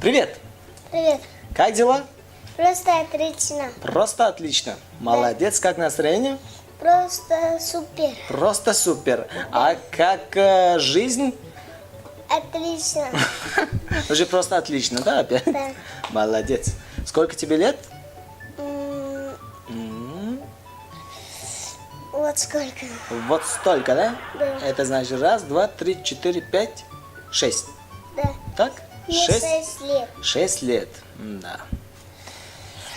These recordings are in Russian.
Привет! Привет. Как дела? Просто отлично. Просто отлично. Молодец, как настроение? Просто супер. Просто супер. А как жизнь? Отлично. Уже просто отлично, да, опять? Да. Молодец. Сколько тебе лет? Вот сколько. Вот столько, да? Да. Это значит 1, 2, 3, 4, 5, 6. Да. Так? Мне 6 лет. 6 лет. Да.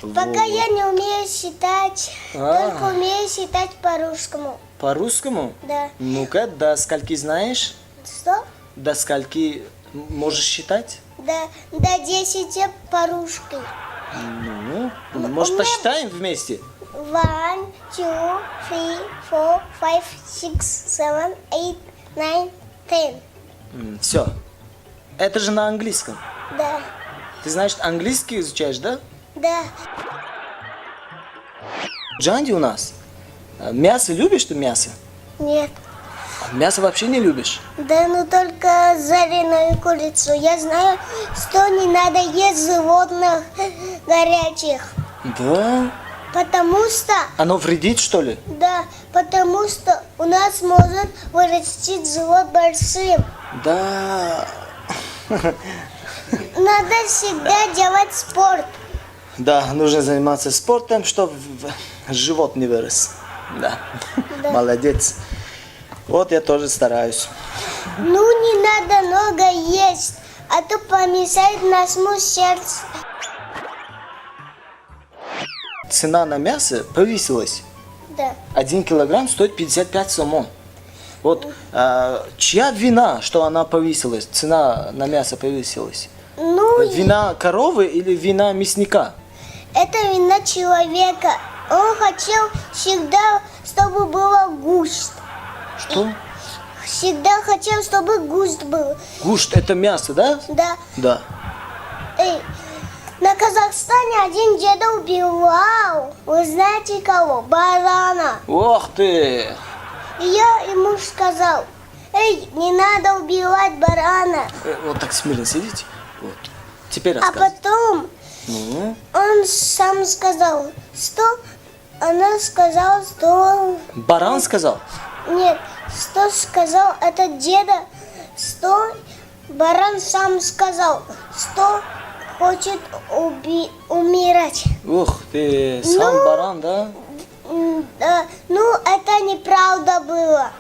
Пока Вот. я не умею считать, только умею считать по-русскому. По-русскому? Да. Ну-ка, до скольки знаешь? Что? До скольки можешь считать? До 10 по-русски. Ну, может, у меня- посчитаем вместе? 1, 2, 3, 4, 5, 6, 7, 8, 9, 10. Все. Это же на английском. Да. Ты, значит, английский изучаешь, да? Да. Джанди у нас. Мясо любишь ты мясо? Нет. Мясо вообще не любишь? Да, ну только жареную курицу. Я знаю, что не надо есть животных горячих. Да. Потому что, Оно вредит, что ли? да, потому что у нас может вырастить живот большим. Да. Надо всегда делать спорт. Да, нужно заниматься спортом, чтобы живот не вырос. Да. Да. Молодец. Вот я тоже стараюсь. Ну, не надо много есть, а то помешает нашему сердцу. Цена на мясо повысилась. Да. 1 килограмм стоит 55 сомон. Вот чья вина, что она повысилась, цена на мясо повысилась? Ну, Вина коровы или вина мясника? это вина человека. Он хотел всегда, чтобы было густ. Что? Всегда хотел, чтобы густ был. Гушт это мясо, да? Да. Да. На Казахстане один деда убивал, вы знаете кого? Барана. Ох ты! И я ему сказал, не надо убивать барана. Вот так смирно сидите. Вот. Теперь А рассказывай. потом Ну, он сам сказал, что она сказала, что... баран сказал? Нет, что сказал этот деда, что баран сам сказал, что хочет умирать. Ух ты, сам Ну, баран, да? Да, ну, это неправда было.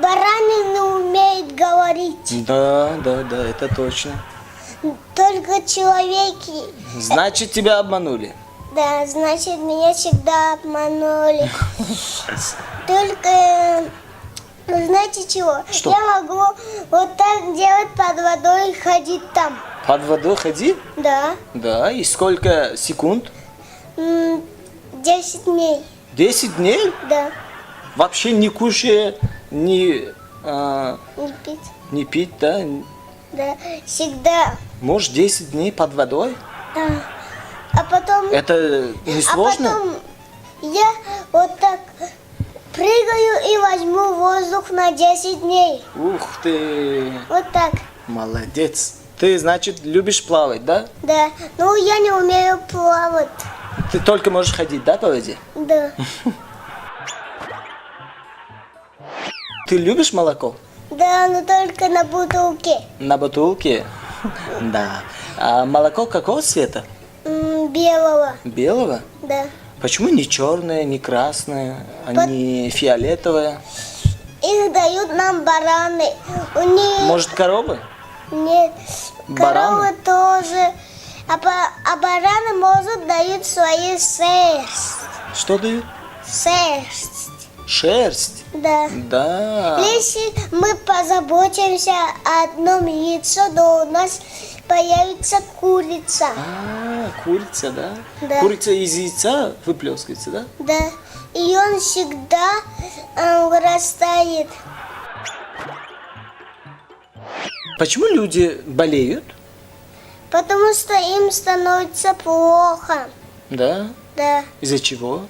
Бараны не умеют говорить, Да, это точно. только человеки. Значит, тебя обманули. Да, значит, меня всегда обманули. Только, знаете чего? Что? Я могу вот так делать под водой и ходить там. Под водой ходи? Да. Да, и сколько секунд? 10 дней. 10 дней? Да. Вообще не кушая, Не пить. не пить, да? Да. Всегда. Может, 10 дней под водой? Да. А потом... Это не А сложно? потом я вот так прыгаю и возьму воздух на 10 дней. Ух ты, Вот так. молодец. Ты, значит, любишь плавать, да? Да. Ну, я не умею плавать. Ты только можешь ходить, да, по воде? Да. Ты любишь молоко? Да, но только на бутылке. На бутылке? Да. А молоко какого цвета? Белого. Белого? Да. Почему не черное, не красное, а не фиолетовое? Их дают нам бараны. У них... Может, коровы? Нет. Бараны? Коровы тоже. А бараны, может, дают свою шерсть. Что дают? Шерсть. Шерсть? Да. Да. Если мы позаботимся о одном яйце, то у нас появится курица. Курица, да? Да. Курица из яйца выплескивается, да? Да. И он всегда вырастает. Почему люди болеют? Потому что им становится плохо. Да? Да. Из-за чего?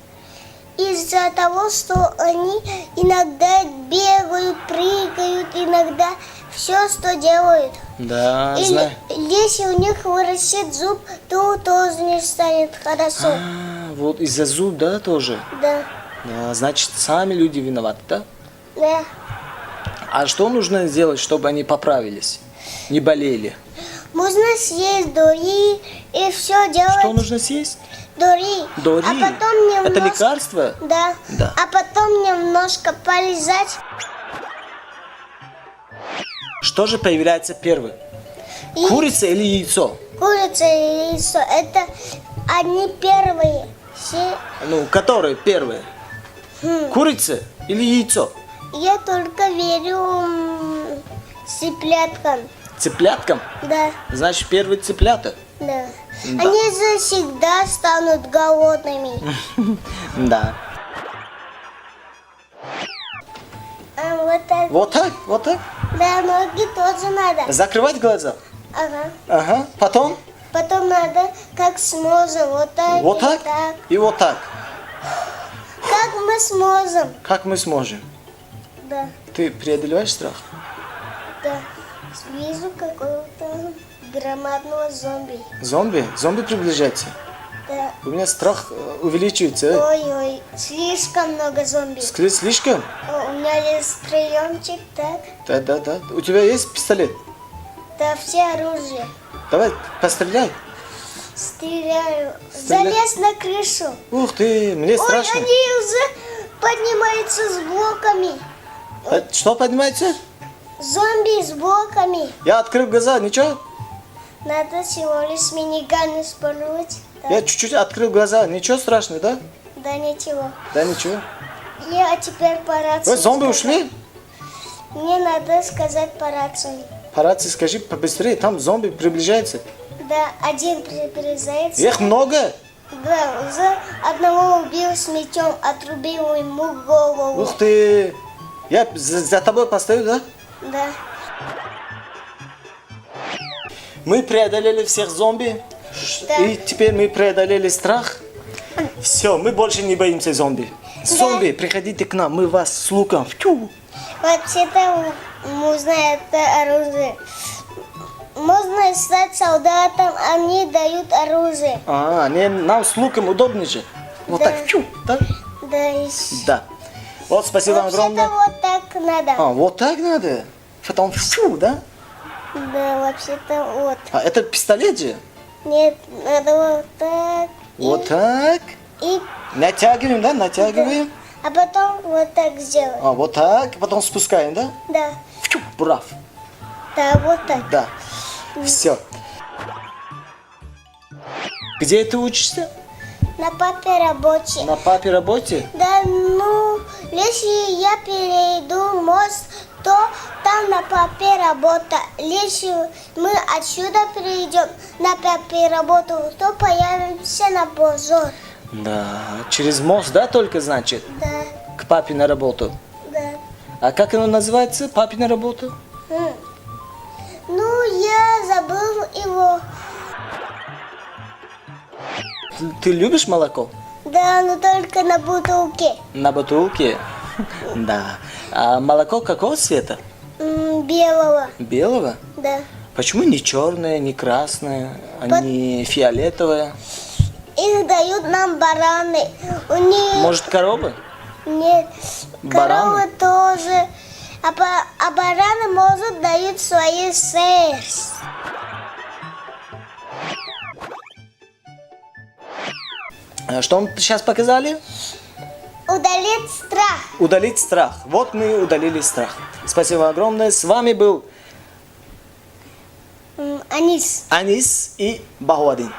из-за того, что они иногда бегают, прыгают, иногда все, что делают. Да, Или знаю. если у них вырастет зуб, то тоже не станет хорошо. Вот из-за зуб, да, тоже? Да, Да, значит, сами люди виноваты, да? да. А что нужно сделать, чтобы они поправились, не болели? Можно съесть дори и все делать. Что нужно съесть? Дори. Дори? А потом немножко... Это лекарство? Да. Да. А потом немножко полизать. Что же появляется первым? И Курица или яйцо? курица и яйцо. Это они первые. Все... Ну, которые первые? Курица или яйцо? Я только верю цыпляткам. Цыпляткам? Да, Значит, первые цыплята. да. Да. Они завсегда станут голодными. Да. А вот так. Вот так, вот так. Да, ноги тоже надо. Закрывать глаза. Ага. Ага. Потом Потом надо как сможем. Вот так. вот так и вот так. Как мы сможем. Как мы сможем? Да, Ты преодолеваешь страх? да. Вижу какого-то громадного зомби. Зомби? Зомби приближается. Да. У меня страх увеличивается. Ой-ой, слишком много зомби. Слишком? О, у меня есть приемчик, так. Да. У тебя есть пистолет? Да, все оружие. Давай, постреляй. Стреляю. Стреляй. Залез на крышу. Ух ты, мне Ой, страшно. они уже поднимаются с блоками. Что поднимается? Зомби с блоками. Я открыл глаза, ничего? Надо всего лишь миниган использовать. Да, Я чуть-чуть открыл глаза, ничего страшного, да? да ничего. Да, ничего. Я теперь по рации. Ой, зомби сказать. ушли? Мне надо сказать по рации. По рации скажи побыстрее, там зомби приближается. Да, один приближается. Их много? Да, уже одного убил с мечом, отрубил ему голову. Ух ты! Я за тобой постою, да? Да. Мы преодолели всех зомби. Да. И теперь мы преодолели страх. Все, мы больше не боимся зомби. Зомби, приходите к нам, мы вас с луком. Фью. Вообще-то можно это оружие. Можно стать солдатом, они дают оружие. Нам с луком удобнее же. Вот Да. так, фью, да? Да, и Да. Вот, спасибо вам вообще-то огромное. вот так надо. Вот так надо. Потом фью, да? Да, вообще-то вот. Это пистолет же. Нет, надо вот так. Вот так. И, Натягиваем, да? Натягиваем. а потом вот так сделать. Вот так. Потом спускаем, да? Да. Фью, прав. Да, вот так. Да. Все. Где ты учишься? На папе рабочий. На папе работе? Да, ну, если я перейду мост, то там на папе работа. Если мы отсюда перейдем на папе работу, то появимся на базар. Да. Через мост, да, только значит? Да, К папе на работу. да. А как оно называется, папина работа? Ну, я забыл его. Ты любишь молоко? Да, но только на бутылке. На бутылке? Да. А молоко какого цвета? Белого, Белого? да. Почему не черное, не красное, а не фиолетовое? Их дают нам бараны. У них Может, коровы? нет. Бараны? Коровы тоже. А бараны, может, дают свои шерсть. Что мы сейчас показали? Удалить страх. Удалить страх. Вот мы удалили страх. Спасибо огромное. С вами был Анис. Анис и Багуадин.